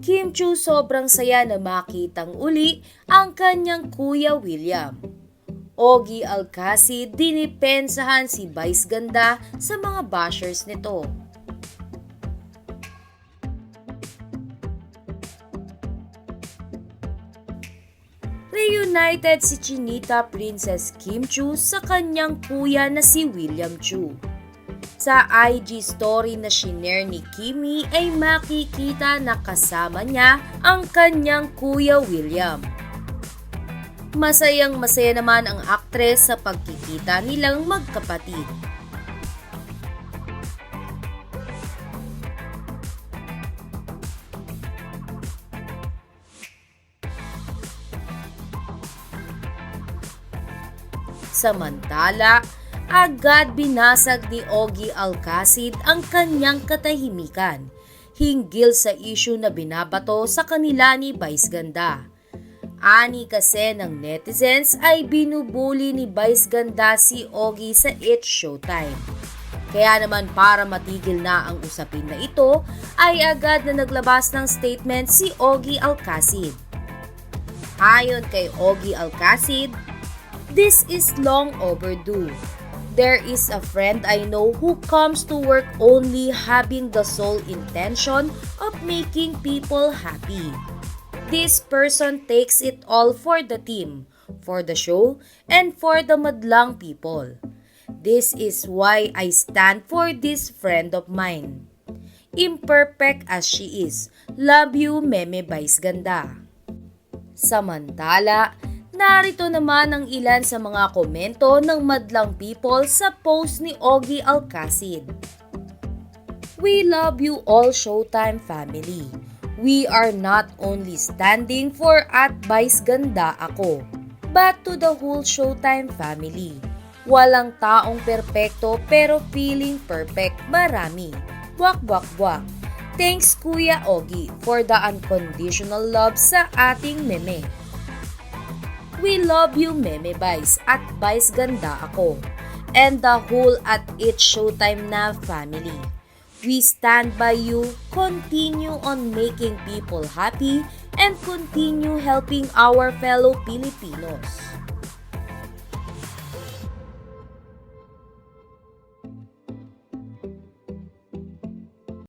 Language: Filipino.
Kim Chiu sobrang saya na makitang uli ang kanyang kuya William. Ogie Alcacid dinipensahan si Vice Ganda sa mga bashers nito. Reunited si Chinita Princess Kim Chiu sa kanyang kuya na si William Chiu. Sa IG story na shinare ni Kimi ay makikita na kasama niya ang kanyang kuya William. Masayang masaya naman ang aktres sa pagkikita nilang magkapatid. Samantala, agad binasag ni Ogie Alcacid ang kanyang katahimikan hinggil sa issue na binabato sa kanila ni Vice Ganda. Ani kasi ng netizens ay binubuli ni Vice Ganda si Ogie sa It's Showtime. Kaya naman para matigil na ang usapin na ito ay agad na naglabas ng statement si Ogie Alcacid. Ayon kay Ogie Alcacid, "This is long overdue. There is a friend I know who comes to work only having the sole intention of making people happy. This person takes it all for the team, for the show, and for the madlang people. This is why I stand for this friend of mine. Imperfect as she is, love you Meme Vice Ganda." Samantala, narito naman ang ilan sa mga komento ng madlang people sa post ni Ogie Alcacid. "We love you all Showtime family. We are not only standing for Vice Ganda ako, but to the whole Showtime family. Walang taong perpekto pero feeling perfect marami. Wak wak wak. Thanks Kuya Ogie for the unconditional love sa ating meme. We love you Meme Vice at Vice Ganda ako, and the whole at It's Showtime na family. We stand by you, continue on making people happy, and continue helping our fellow Filipinos."